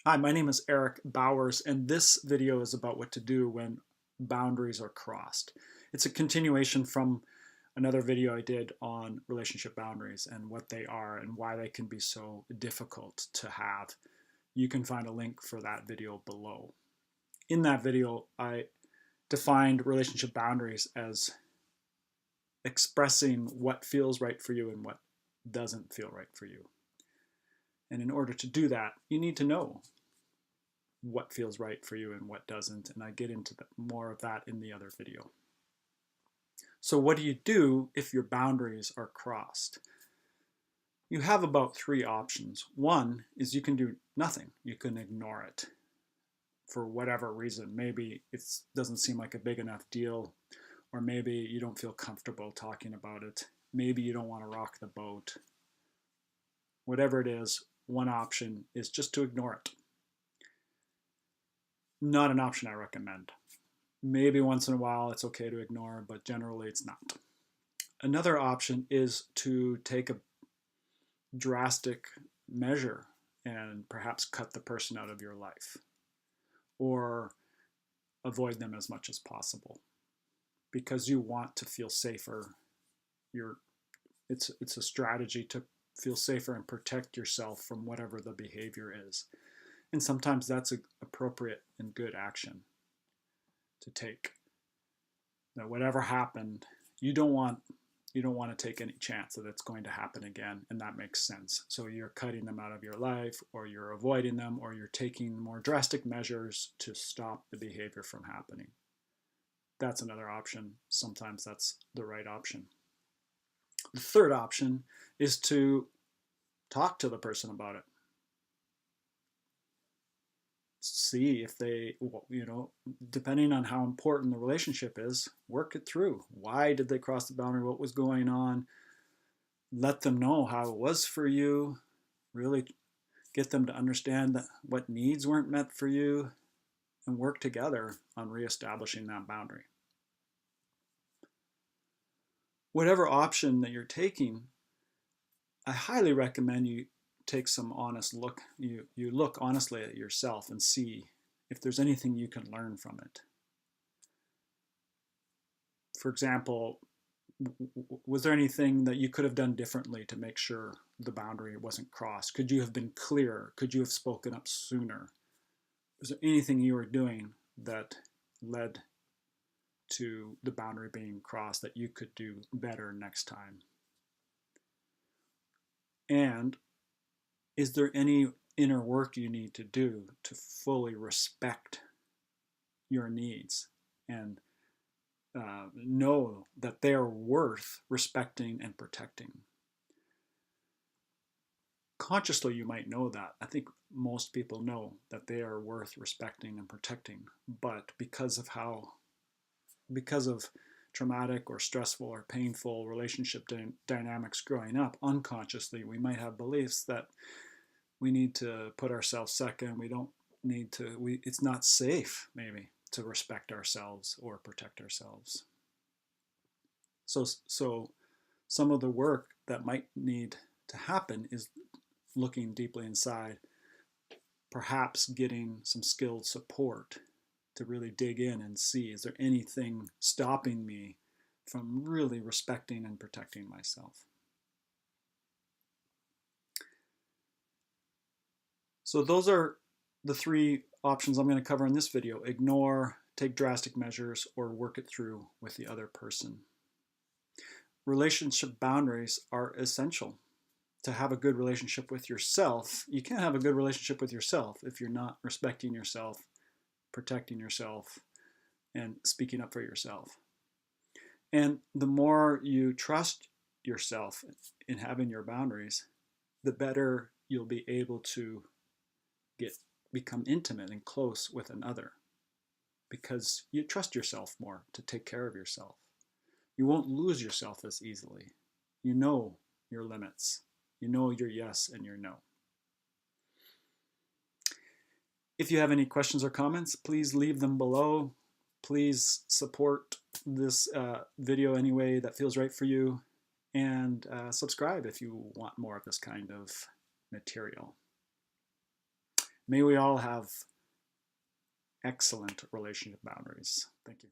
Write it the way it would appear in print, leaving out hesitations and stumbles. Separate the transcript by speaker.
Speaker 1: Hi, my name is Eric Bowers, and this video is about what to do when boundaries are crossed. It's a continuation from another video I did on relationship boundaries and what they are and why they can be so difficult to have. You can find a link for that video below. In that video, I defined relationship boundaries as expressing what feels right for you and what doesn't feel right for you. And in order to do that, you need to know what feels right for you and what doesn't, and I get into more of that in the other video. So what do you do if your boundaries are crossed? You have about three options. One is you can do nothing. You can ignore it for whatever reason. Maybe it doesn't seem like a big enough deal, or maybe you don't feel comfortable talking about it. Maybe you don't want to rock the boat. Whatever it is, one option is just to ignore it. Not an option I recommend. Maybe once in a while it's okay to ignore, but generally it's not. Another option is to take a drastic measure and perhaps cut the person out of your life or avoid them as much as possible because you want to feel safer. It's a strategy to feel safer and protect yourself from whatever the behavior is. And sometimes that's an appropriate and good action to take. Now, whatever happened, you don't want to take any chance that it's going to happen again, and that makes sense. So you're cutting them out of your life, or you're avoiding them, or you're taking more drastic measures to stop the behavior from happening. That's another option. Sometimes that's the right option. The third option is to talk to the person about it. See if they, depending on how important the relationship is, work it through. Why did they cross the boundary? What was going on? Let them know how it was for you. Really get them to understand that what needs weren't met for you, and work together on reestablishing that boundary. Whatever option that you're taking, I highly recommend you take some honest look. You look honestly at yourself and see if there's anything you can learn from it. For example, was there anything that you could have done differently to make sure the boundary wasn't crossed? Could you have been clearer? Could you have spoken up sooner? Was there anything you were doing that led to the boundary being crossed that you could do better next time? And is there any inner work you need to do to fully respect your needs and know that they are worth respecting and protecting? Consciously, you might know that. I think most people know that they are worth respecting and protecting, but because of traumatic or stressful or painful relationship dynamics growing up, unconsciously we might have beliefs that we need to put ourselves second. We don't need to, it's not safe maybe to respect ourselves or protect ourselves. So some of the work that might need to happen is looking deeply inside, perhaps getting some skilled support to really dig in and see, is there anything stopping me from really respecting and protecting myself? So those are the three options I'm going to cover in this video: ignore, take drastic measures, or work it through with the other person. Relationship boundaries are essential to have a good relationship with yourself. You can't have a good relationship with yourself if you're not respecting yourself, protecting yourself, and speaking up for yourself. And the more you trust yourself in having your boundaries, the better you'll be able to become intimate and close with another, because you trust yourself more to take care of yourself. You won't lose yourself as easily. You know your limits. You know your yes and your no. If you have any questions or comments, please leave them below. Please support this video any way that feels right for you, and subscribe if you want more of this kind of material. May we all have excellent relationship boundaries. Thank you.